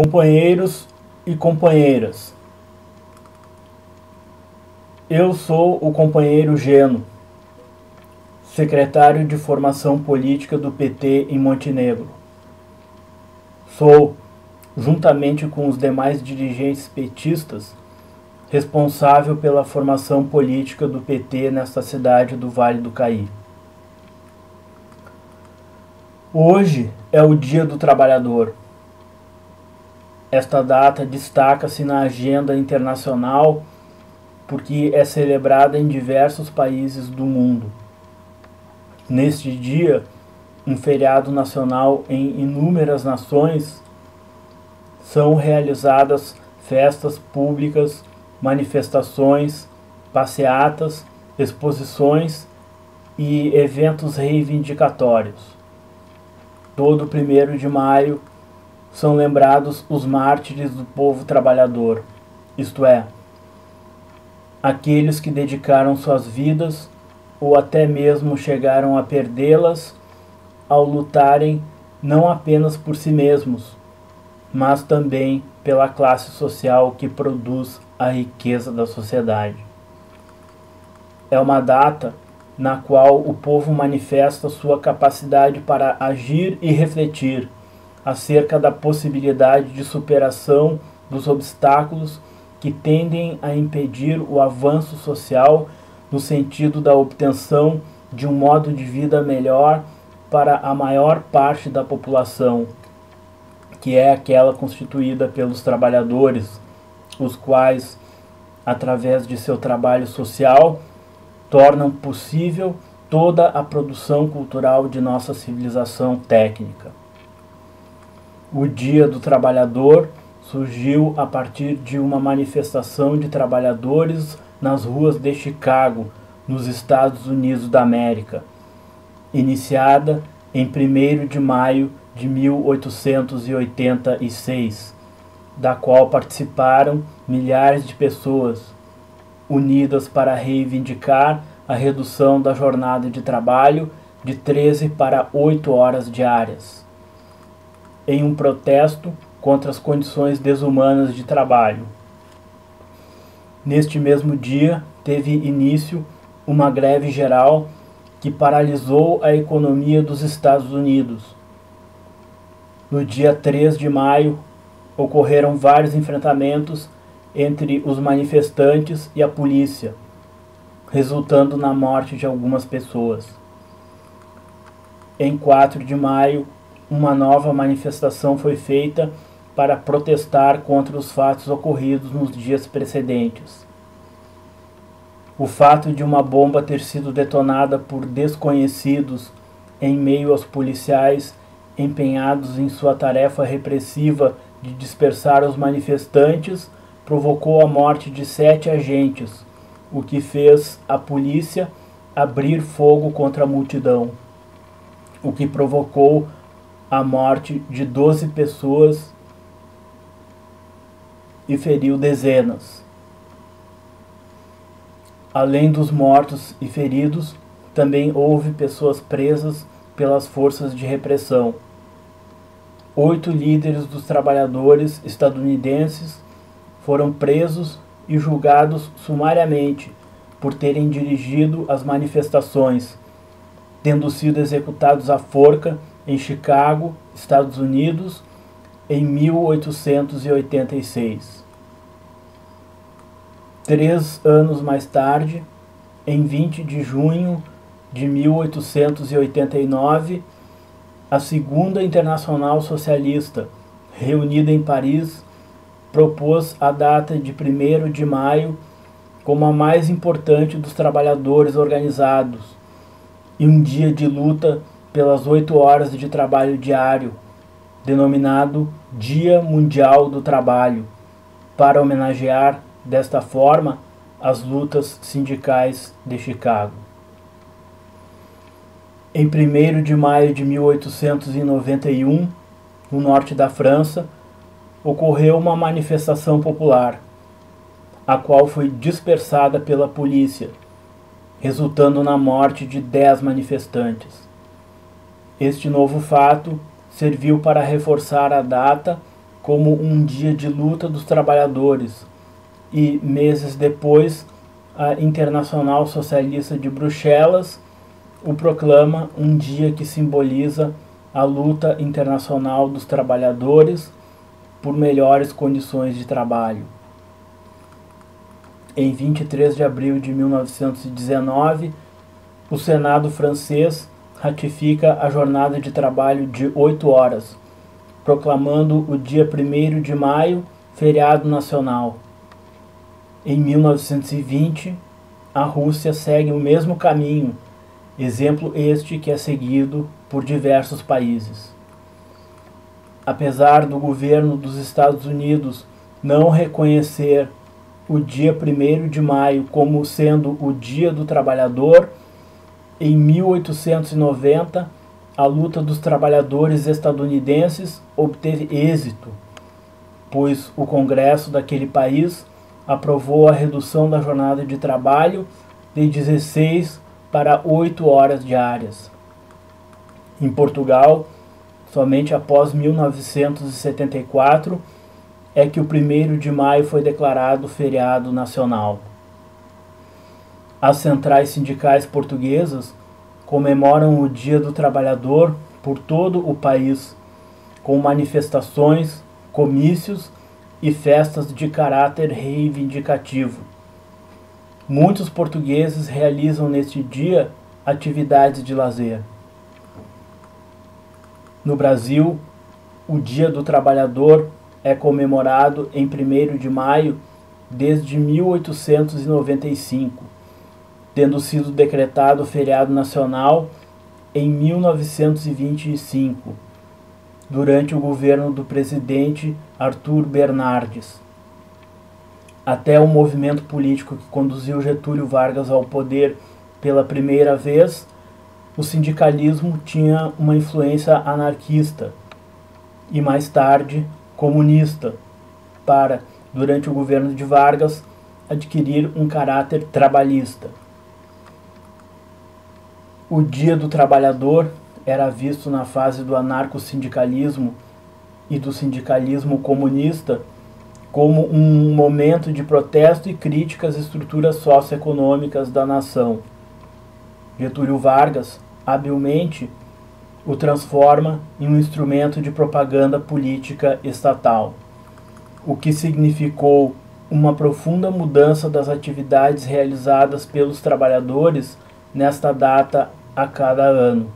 Companheiros e companheiras, eu sou o companheiro Geno, secretário de Formação Política do PT em Montenegro. Sou, juntamente com os demais dirigentes petistas, responsável pela formação política do PT nesta cidade do Vale do Caí. Hoje é o Dia do Trabalhador. Esta data destaca-se na agenda internacional porque é celebrada em diversos países do mundo. Neste dia, um feriado nacional em inúmeras nações, são realizadas festas públicas, manifestações, passeatas, exposições e eventos reivindicatórios. Todo 1º de maio são lembrados os mártires do povo trabalhador, isto é, aqueles que dedicaram suas vidas ou até mesmo chegaram a perdê-las ao lutarem não apenas por si mesmos, mas também pela classe social que produz a riqueza da sociedade. É uma data na qual o povo manifesta sua capacidade para agir e refletir acerca da possibilidade de superação dos obstáculos que tendem a impedir o avanço social no sentido da obtenção de um modo de vida melhor para a maior parte da população, que é aquela constituída pelos trabalhadores, os quais, através de seu trabalho social, tornam possível toda a produção cultural de nossa civilização técnica. O Dia do Trabalhador surgiu a partir de uma manifestação de trabalhadores nas ruas de Chicago, nos Estados Unidos da América, iniciada em 1º de maio de 1886, da qual participaram milhares de pessoas, unidas para reivindicar a redução da jornada de trabalho de 13 para 8 horas diárias, em um protesto contra as condições desumanas de trabalho. Neste mesmo dia, teve início uma greve geral que paralisou a economia dos Estados Unidos. No dia 3 de maio, ocorreram vários enfrentamentos entre os manifestantes e a polícia, resultando na morte de algumas pessoas. Em 4 de maio, uma nova manifestação foi feita para protestar contra os fatos ocorridos nos dias precedentes. O fato de uma bomba ter sido detonada por desconhecidos em meio aos policiais empenhados em sua tarefa repressiva de dispersar os manifestantes provocou a morte de 7 agentes, o que fez a polícia abrir fogo contra a multidão, o que provocou a morte de 12 pessoas e feriu dezenas. Além dos mortos e feridos, também houve pessoas presas pelas forças de repressão. 8 líderes dos trabalhadores estadunidenses foram presos e julgados sumariamente por terem dirigido as manifestações, tendo sido executados à forca em Chicago, Estados Unidos, em 1886. 3 anos mais tarde, em 20 de junho de 1889, a Segunda Internacional Socialista, reunida em Paris, propôs a data de 1º de maio como a mais importante dos trabalhadores organizados e um dia de luta pelas 8 horas de trabalho diário, denominado Dia Mundial do Trabalho, para homenagear, desta forma, as lutas sindicais de Chicago. Em 1º de maio de 1891, no norte da França, ocorreu uma manifestação popular, a qual foi dispersada pela polícia, resultando na morte de 10 manifestantes. Este novo fato serviu para reforçar a data como um dia de luta dos trabalhadores e, meses depois, a Internacional Socialista de Bruxelas o proclama um dia que simboliza a luta internacional dos trabalhadores por melhores condições de trabalho. Em 23 de abril de 1919, o Senado francês ratifica a jornada de trabalho de 8 horas, proclamando o dia 1º de maio feriado nacional. Em 1920, a Rússia segue o mesmo caminho, exemplo este que é seguido por diversos países. Apesar do governo dos Estados Unidos não reconhecer o dia 1º de maio como sendo o Dia do Trabalhador, em 1890, a luta dos trabalhadores estadunidenses obteve êxito, pois o Congresso daquele país aprovou a redução da jornada de trabalho de 16 para 8 horas diárias. Em Portugal, somente após 1974, é que o 1º de maio foi declarado feriado nacional. As centrais sindicais portuguesas comemoram o Dia do Trabalhador por todo o país, com manifestações, comícios e festas de caráter reivindicativo. Muitos portugueses realizam neste dia atividades de lazer. No Brasil, o Dia do Trabalhador é comemorado em 1º de maio desde 1895, tendo sido decretado feriado nacional em 1925, durante o governo do presidente Arthur Bernardes. Até o movimento político que conduziu Getúlio Vargas ao poder pela primeira vez, o sindicalismo tinha uma influência anarquista e mais tarde comunista, para, durante o governo de Vargas, adquirir um caráter trabalhista. O Dia do Trabalhador era visto na fase do anarco-sindicalismo e do sindicalismo comunista como um momento de protesto e crítica às estruturas socioeconômicas da nação. Getúlio Vargas, habilmente, o transforma em um instrumento de propaganda política estatal, o que significou uma profunda mudança das atividades realizadas pelos trabalhadores nesta data a cada ano.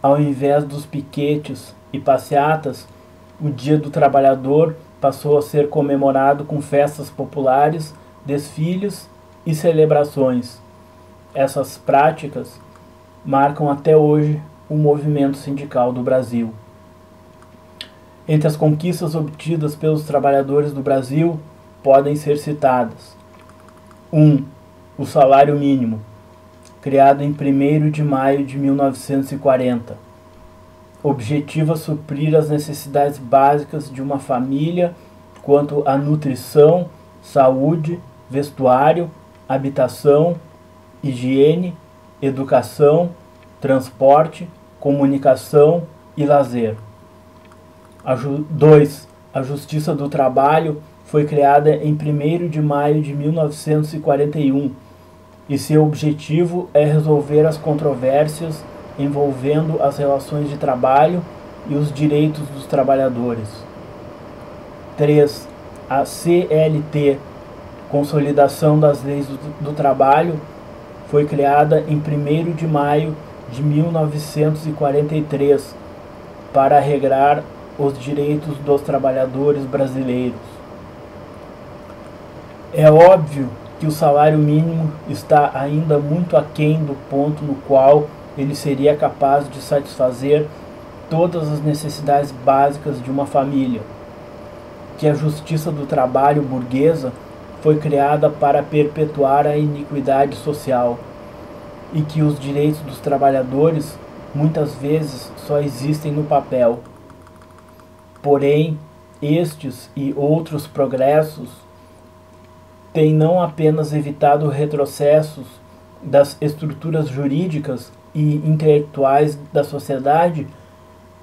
Ao invés dos piquetes e passeatas, o Dia do Trabalhador passou a ser comemorado com festas populares, desfiles e celebrações. Essas práticas marcam até hoje o movimento sindical do Brasil. Entre as conquistas obtidas pelos trabalhadores do Brasil podem ser citadas: 1. O salário mínimo, criado em 1º de maio de 1940. Objetiva suprir as necessidades básicas de uma família quanto à nutrição, saúde, vestuário, habitação, higiene, educação, transporte, comunicação e lazer. 2. A Justiça do Trabalho foi criada em 1º de maio de 1941 e seu objetivo é resolver as controvérsias envolvendo as relações de trabalho e os direitos dos trabalhadores. 3. A CLT, Consolidação das Leis do Trabalho, foi criada em 1º de maio de 1943 para regrar os direitos dos trabalhadores brasileiros. É óbvio que o salário mínimo está ainda muito aquém do ponto no qual ele seria capaz de satisfazer todas as necessidades básicas de uma família, que a justiça do trabalho burguesa foi criada para perpetuar a iniquidade social e que os direitos dos trabalhadores muitas vezes só existem no papel. Porém, estes e outros progressos têm não apenas evitado retrocessos das estruturas jurídicas e intelectuais da sociedade,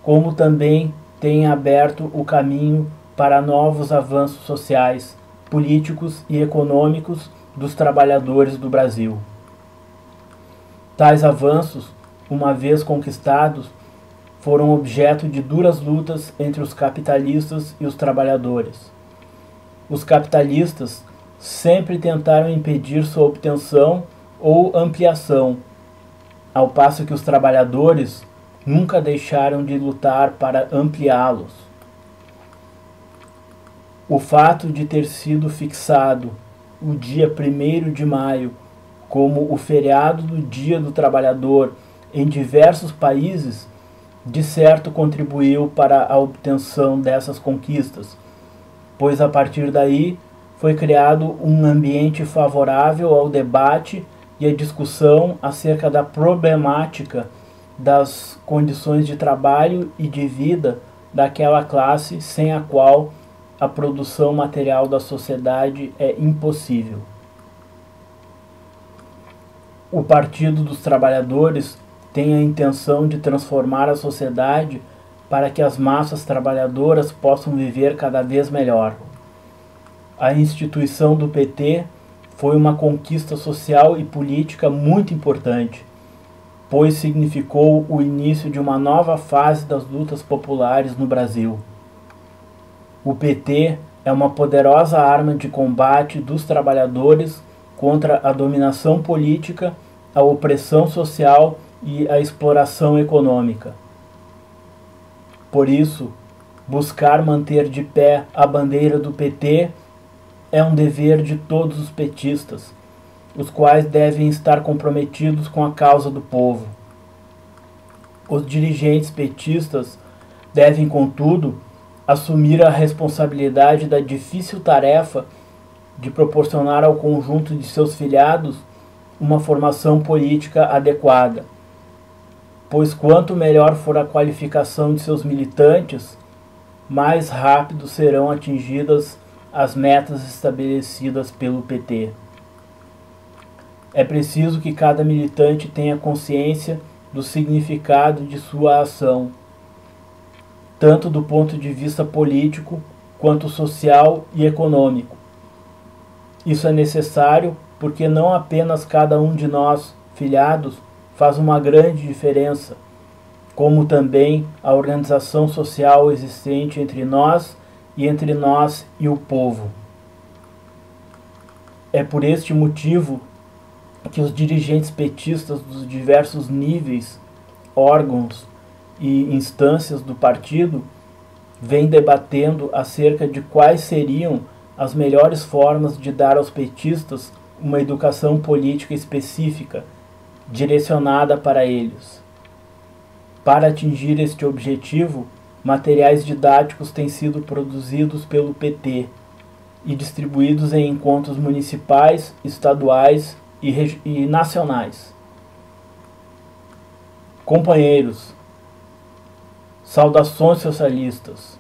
como também têm aberto o caminho para novos avanços sociais, políticos e econômicos dos trabalhadores do Brasil. Tais avanços, uma vez conquistados, foram objeto de duras lutas entre os capitalistas e os trabalhadores. Os capitalistas sempre tentaram impedir sua obtenção ou ampliação, ao passo que os trabalhadores nunca deixaram de lutar para ampliá-los. O fato de ter sido fixado o dia 1º de maio como o feriado do Dia do Trabalhador em diversos países, de certo contribuiu para a obtenção dessas conquistas, pois a partir daí foi criado um ambiente favorável ao debate e à discussão acerca da problemática das condições de trabalho e de vida daquela classe sem a qual a produção material da sociedade é impossível. O Partido dos Trabalhadores tem a intenção de transformar a sociedade para que as massas trabalhadoras possam viver cada vez melhor. A instituição do PT foi uma conquista social e política muito importante, pois significou o início de uma nova fase das lutas populares no Brasil. O PT é uma poderosa arma de combate dos trabalhadores contra a dominação política, a opressão social e a exploração econômica. Por isso, buscar manter de pé a bandeira do PT é um dever de todos os petistas, os quais devem estar comprometidos com a causa do povo. Os dirigentes petistas devem, contudo, assumir a responsabilidade da difícil tarefa de proporcionar ao conjunto de seus filiados uma formação política adequada, pois quanto melhor for a qualificação de seus militantes, mais rápido serão atingidas as metas estabelecidas pelo PT. É preciso que cada militante tenha consciência do significado de sua ação, tanto do ponto de vista político quanto social e econômico. Isso é necessário porque não apenas cada um de nós, filiados, faz uma grande diferença, como também a organização social existente entre nós e o povo. É por este motivo que os dirigentes petistas dos diversos níveis, órgãos e instâncias do partido vêm debatendo acerca de quais seriam as melhores formas de dar aos petistas uma educação política específica, direcionada para eles. Para atingir este objetivo, materiais didáticos têm sido produzidos pelo PT e distribuídos em encontros municipais, estaduais e nacionais. Companheiros, saudações socialistas.